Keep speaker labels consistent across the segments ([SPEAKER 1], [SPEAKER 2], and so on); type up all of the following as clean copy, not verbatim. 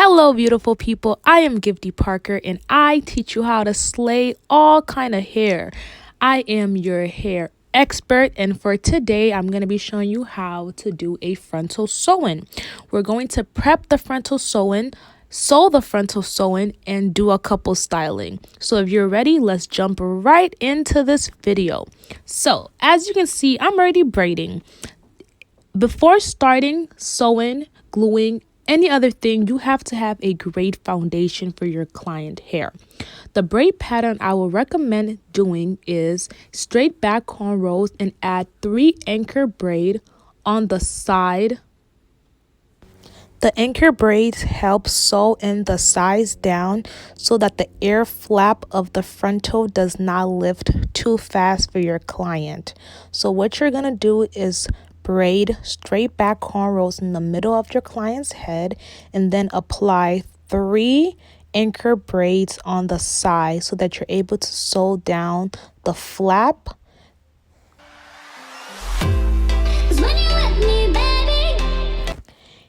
[SPEAKER 1] Hello, beautiful people. I am Gifty Parker, and I teach you how to slay all kind of hair. I am your hair expert, and for today, I'm going to be showing you how to do a frontal sewing. We're going to prep the frontal sewing, sew the frontal sewing, and do a couple styling. So if you're ready, let's jump right into this video. So as you can see, I'm already braiding. Before starting sewing, gluing, any other thing, you have to have a great foundation for your client hair. The braid pattern I will recommend doing is straight back cornrows and add 3 anchor braid on the side. The anchor braids help sew in the sides down so that the air flap of the frontal does not lift too fast for your client. So what you're going to do is braid straight back cornrows in the middle of your client's head and then apply 3 anchor braids on the side so that you're able to sew down the flap.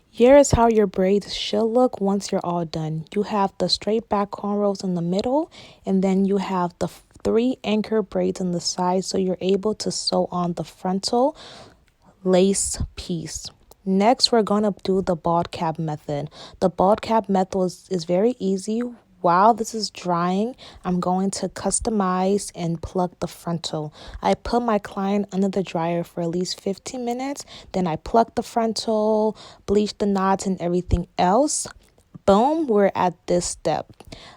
[SPEAKER 1] Here is how your braids should look once you're all done. You have the straight back cornrows in the middle, and then you have the 3 anchor braids on the side, so you're able to sew on the frontal lace piece. Next, we're going to do the bald cap method. The bald cap method is very easy. While this is drying, I'm going to customize and plug the frontal. I put my client under the dryer for at least 15 minutes. Then I plug the frontal, bleach the knots and everything else. Boom, we're at this step.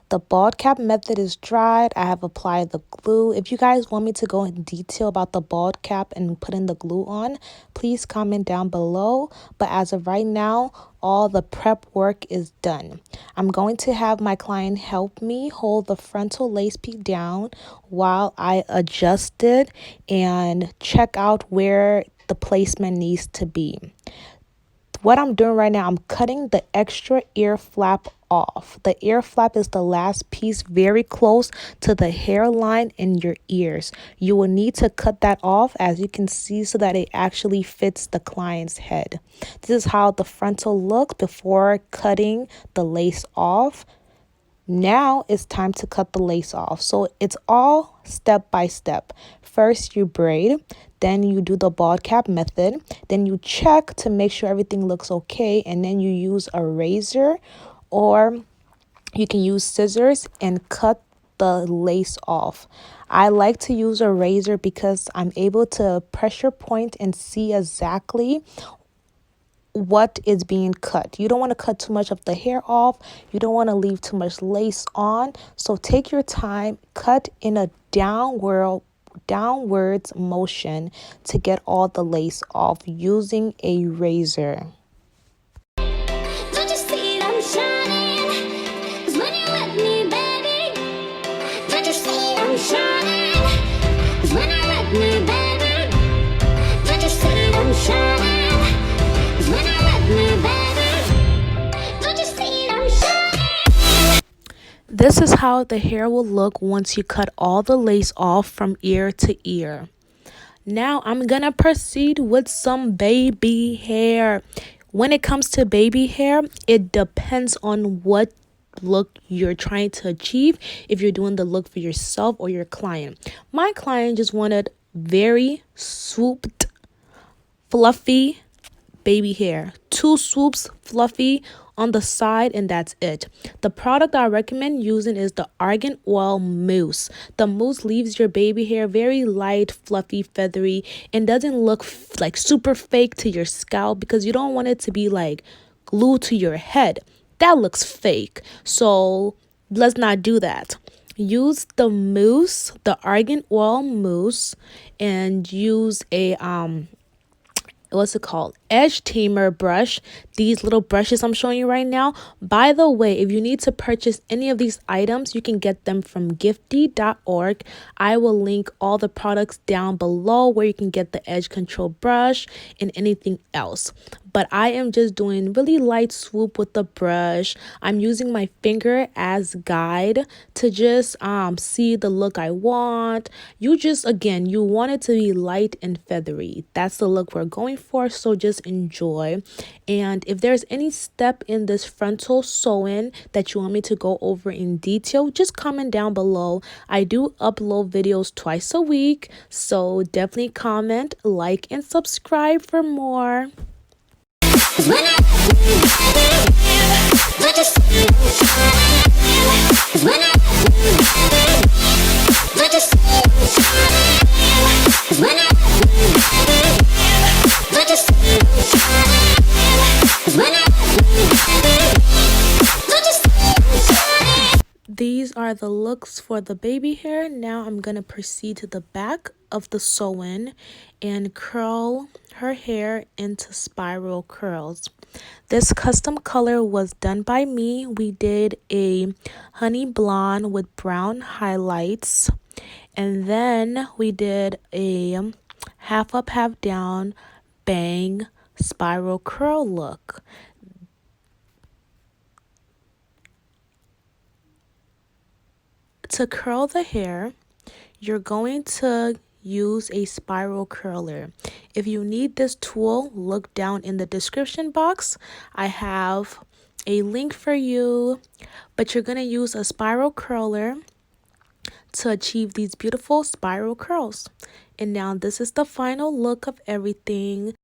[SPEAKER 1] The bald cap method is dried. I have applied the glue. If you guys want me to go in detail about the bald cap and putting the glue on, please comment down below. But as of right now, all the prep work is done. I'm going to have my client help me hold the frontal lace piece down while I adjust it and check out where the placement needs to be. What I'm doing right now, I'm cutting the extra ear flap off. The ear flap is the last piece very close to the hairline in your ears. You will need to cut that off, as you can see, so that it actually fits the client's head. This is how the frontal looks before cutting the lace off. Now it's time to cut the lace off. So it's all step by step. First you braid, then you do the bald cap method, then you check to make sure everything looks okay, and then you use a razor or you can use scissors and cut the lace off. I like to use a razor because I'm able to pressure point and see exactly what is being cut. You don't want to cut too much of the hair off. You don't want to leave too much lace on. So take your time, cut in a downwards motion to get all the lace off using a razor. This is how the hair will look once you cut all the lace off from ear to ear. Now I'm gonna proceed with some baby hair. When it comes to baby hair, it depends on what look you're trying to achieve, if you're doing the look for yourself or your client. My client just wanted very swooped, fluffy baby hair. 2 swoops, fluffy on the side, and that's it. The product I recommend using is the Argan Oil Mousse. The mousse leaves your baby hair very light, fluffy, feathery, and doesn't look like super fake to your scalp, because you don't want it to be like glued to your head. That looks fake. So let's not do that. Use the mousse, the Argan Oil Mousse, and use a what's it called, edge tamer brush. These little brushes I'm showing you right now. By the way, if you need to purchase any of these items, you can get them from gifty.org. I will link all the products down below where you can get the edge control brush and anything else. but I am just doing really light swoop with the brush. I'm using my finger as guide to just see the look I want. You just, again, you want it to be light and feathery. That's the look we're going for, so just enjoy. And if there's any step in this frontal sewing that you want me to go over in detail, just comment down below. I do upload videos twice a week, so definitely comment, like, and subscribe for more. These are the looks for the baby hair. Now I'm going to proceed to the back of the Sewin and curl her hair into spiral curls. This custom color was done by me. We did a honey blonde with brown highlights, and then we did a half up, half down bang spiral curl look. To curl the hair, you're going to use a spiral curler. If you need this tool, look down in the description box. I have a link for you, but you're going to use a spiral curler to achieve these beautiful spiral curls. And now this is the final look of everything.